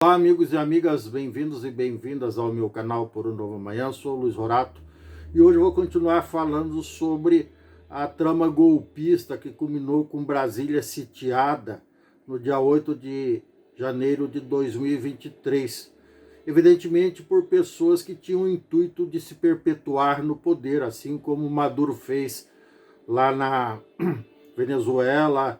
Olá, amigos e amigas, bem-vindos e bem-vindas ao meu canal Por um Novo Amanhã. Sou o Luiz Rorato e hoje eu vou continuar falando sobre a trama golpista que culminou com Brasília sitiada no dia 8 de janeiro de 2023. Evidentemente por pessoas que tinham o intuito de se perpetuar no poder, assim como Maduro fez lá na Venezuela,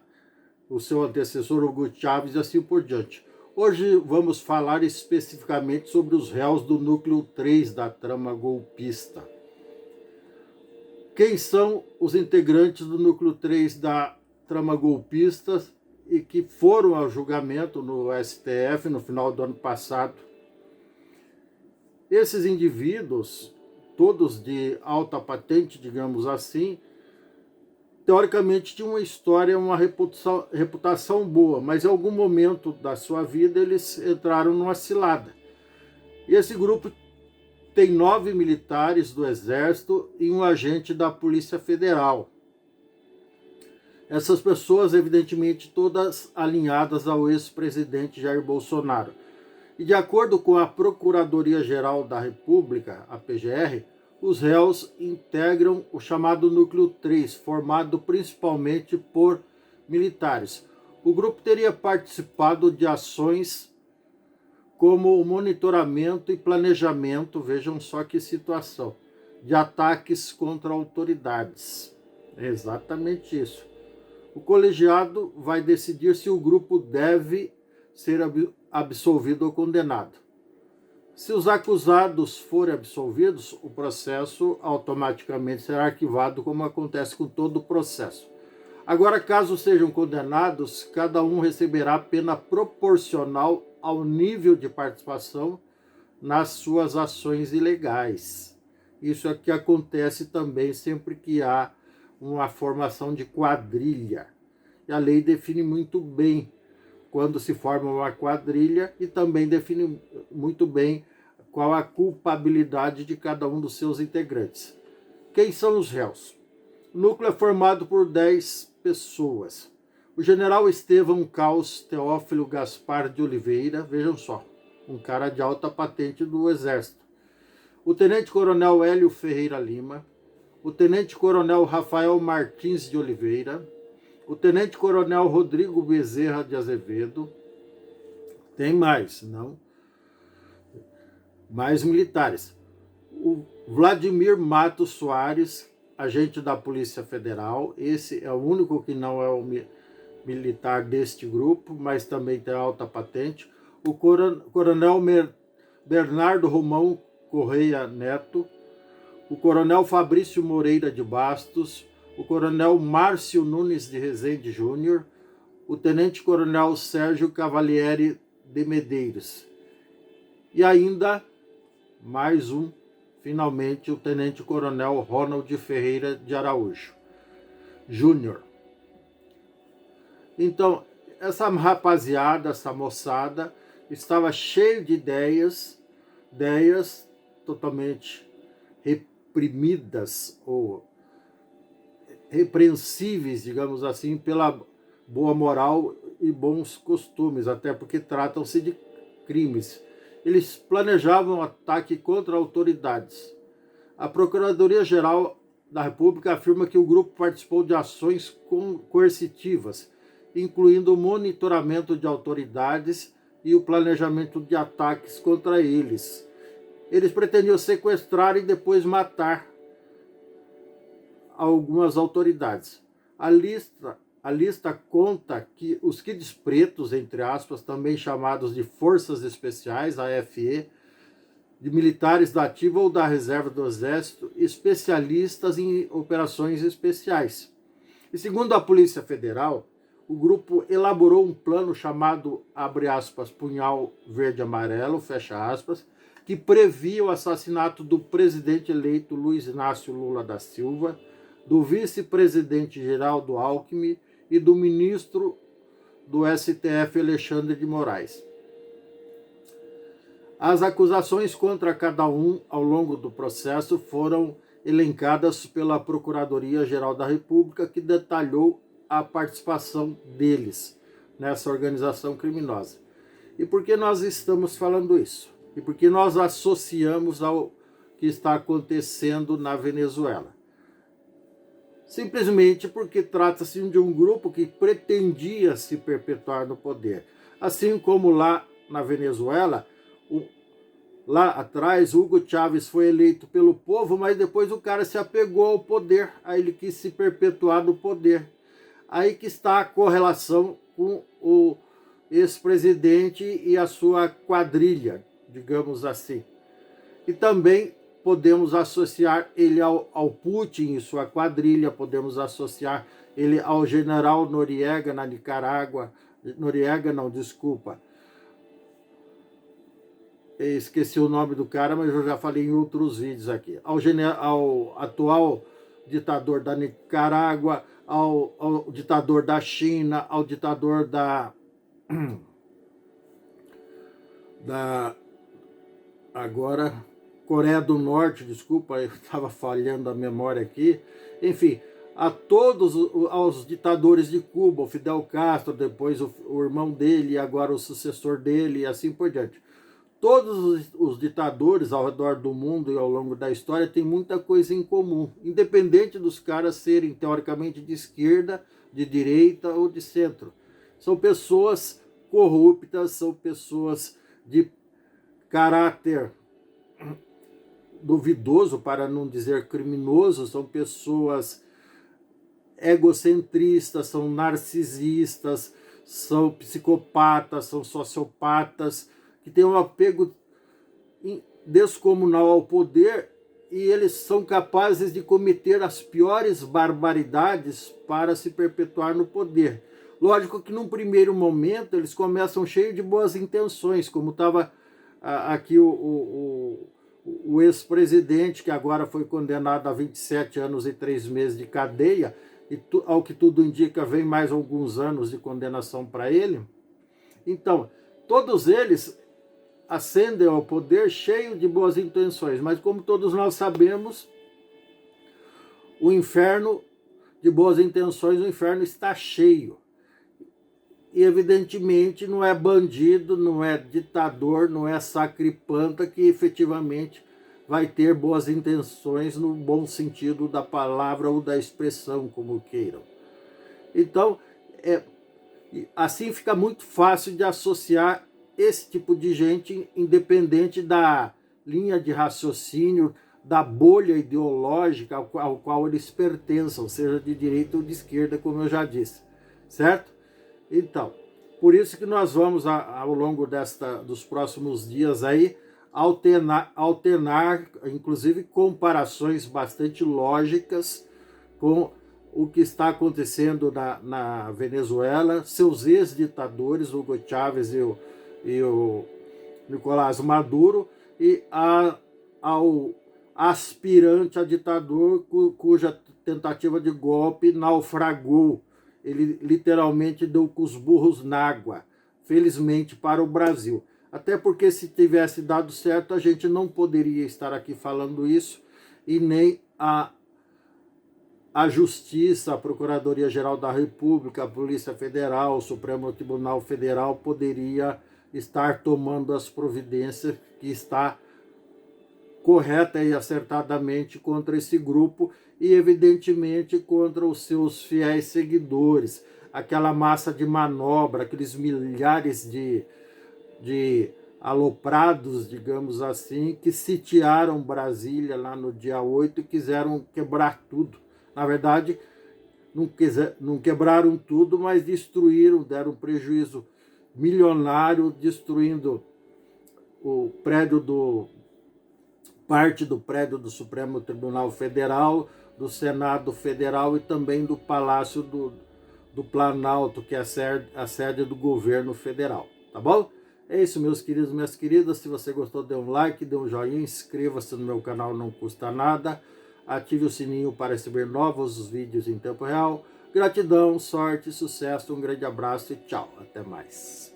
o seu antecessor Hugo Chávez e assim por diante. Hoje vamos falar especificamente sobre os réus do núcleo 3 da trama golpista. Quem são os integrantes do núcleo 3 da trama golpista e que foram ao julgamento no STF no final do ano passado? Esses indivíduos, todos de alta patente, digamos assim, teoricamente tinham uma história, uma reputação boa, mas em algum momento da sua vida eles entraram numa cilada. E esse grupo tem 9 militares do Exército e um agente da Polícia Federal. Essas pessoas, evidentemente, todas alinhadas ao ex-presidente Jair Bolsonaro. E de acordo com a Procuradoria-Geral da República, a PGR, os réus integram o chamado Núcleo 3, formado principalmente por militares. O grupo teria participado de ações como o monitoramento e planejamento, vejam só que situação, de ataques contra autoridades. É exatamente isso. O colegiado vai decidir se o grupo deve ser absolvido ou condenado. Se os acusados forem absolvidos, o processo automaticamente será arquivado, como acontece com todo o processo. Agora, caso sejam condenados, cada um receberá pena proporcional ao nível de participação nas suas ações ilegais. Isso é que acontece também sempre que há uma formação de quadrilha. E a lei define muito bem quando se forma uma quadrilha e também define muito bem qual a culpabilidade de cada um dos seus integrantes. Quem são os réus? O núcleo é formado por 10 pessoas. O general Estevão Caos Teófilo Gaspar de Oliveira, vejam só, um cara de alta patente do Exército. O tenente-coronel Hélio Ferreira Lima, o tenente-coronel Rafael Martins de Oliveira, o tenente-coronel Rodrigo Bezerra de Azevedo. Tem mais, não? Mais militares. O Vladimir Matos Soares, agente da Polícia Federal. Esse é o único que não é o militar deste grupo, mas também tem alta patente. O coronel Bernardo Romão Correia Neto. O coronel Fabrício Moreira de Bastos. O coronel Márcio Nunes de Rezende Júnior, o tenente-coronel Sérgio Cavalieri de Medeiros. E ainda, mais um, finalmente, o tenente-coronel Ronald Ferreira de Araújo Júnior. Então, essa rapaziada, essa moçada, estava cheia de ideias totalmente reprimidas ou repreensíveis, digamos assim, pela boa moral e bons costumes, até porque tratam-se de crimes. Eles planejavam um ataque contra autoridades. A Procuradoria-Geral da República afirma que o grupo participou de ações coercitivas, incluindo o monitoramento de autoridades e o planejamento de ataques contra eles. Eles pretendiam sequestrar e depois matar algumas autoridades. A lista conta que os Kids Pretos, entre aspas, também chamados de Forças Especiais, AFE, de militares da ativa ou da reserva do Exército, especialistas em operações especiais. E segundo a Polícia Federal, o grupo elaborou um plano chamado, abre aspas, Punhal Verde Amarelo, fecha aspas, que previa o assassinato do presidente eleito Luiz Inácio Lula da Silva, do vice-presidente Geraldo Alckmin e do ministro do STF Alexandre de Moraes. As acusações contra cada um ao longo do processo foram elencadas pela Procuradoria-Geral da República, que detalhou a participação deles nessa organização criminosa. E por que nós estamos falando isso? E por que nós associamos ao que está acontecendo na Venezuela? Simplesmente porque trata-se de um grupo que pretendia se perpetuar no poder. Assim como lá na Venezuela, lá atrás, Hugo Chávez foi eleito pelo povo, mas depois o cara se apegou ao poder, aí ele quis se perpetuar no poder. Aí que está a correlação com o ex-presidente e a sua quadrilha, digamos assim. E também podemos associar ele ao Putin e sua quadrilha, podemos associar ele ao general Noriega na Nicarágua. Noriega não, desculpa. Esqueci o nome do cara, mas eu já falei em outros vídeos aqui. Ao atual ditador da Nicarágua, ao ditador da China, ao ditador da agora Coreia do Norte, desculpa, eu estava falhando a memória aqui. Enfim, aos ditadores de Cuba, o Fidel Castro, depois o irmão dele, e agora o sucessor dele, e assim por diante. Todos os ditadores ao redor do mundo e ao longo da história têm muita coisa em comum, independente dos caras serem teoricamente de esquerda, de direita ou de centro. São pessoas corruptas, são pessoas de caráter duvidoso, para não dizer criminoso, são pessoas egocentristas, são narcisistas, são psicopatas, são sociopatas, que têm um apego descomunal ao poder, e eles são capazes de cometer as piores barbaridades para se perpetuar no poder. Lógico que num primeiro momento eles começam cheios de boas intenções, como estava aqui o ex-presidente, que agora foi condenado a 27 anos e 3 meses de cadeia, e ao que tudo indica vem mais alguns anos de condenação para ele. Então, todos eles ascendem ao poder cheio de boas intenções, mas como todos nós sabemos, o inferno de boas intenções, o inferno está cheio. E evidentemente não é bandido, não é ditador, não é sacripanta que efetivamente vai ter boas intenções no bom sentido da palavra ou da expressão, como queiram. Então, assim fica muito fácil de associar esse tipo de gente, independente da linha de raciocínio, da bolha ideológica ao qual eles pertençam, seja de direita ou de esquerda, como eu já disse, certo? Então, por isso que nós vamos, ao longo dos próximos dias aí, alternar, inclusive, comparações bastante lógicas com o que está acontecendo na Venezuela, seus ex-ditadores, Hugo Chávez e o Nicolás Maduro, e ao aspirante a ditador cuja tentativa de golpe naufragou. Ele literalmente deu com os burros na água, felizmente para o Brasil. Até porque se tivesse dado certo, a gente não poderia estar aqui falando isso, e nem a Justiça, a Procuradoria-Geral da República, a Polícia Federal, o Supremo Tribunal Federal poderia estar tomando as providências que está correta e acertadamente contra esse grupo e, evidentemente, contra os seus fiéis seguidores, aquela massa de manobra, aqueles milhares de aloprados, digamos assim, que sitiaram Brasília lá no dia 8 e quiseram quebrar tudo. Na verdade, não quebraram tudo, mas destruíram, deram prejuízo milionário, destruindo o prédio parte do prédio do Supremo Tribunal Federal, do Senado Federal e também do Palácio do Planalto, que é a sede do governo federal, tá bom? É isso, meus queridos e minhas queridas. Se você gostou, dê um like, dê um joinha, inscreva-se no meu canal, não custa nada. Ative o sininho para receber novos vídeos em tempo real. Gratidão, sorte, sucesso, um grande abraço e tchau. Até mais.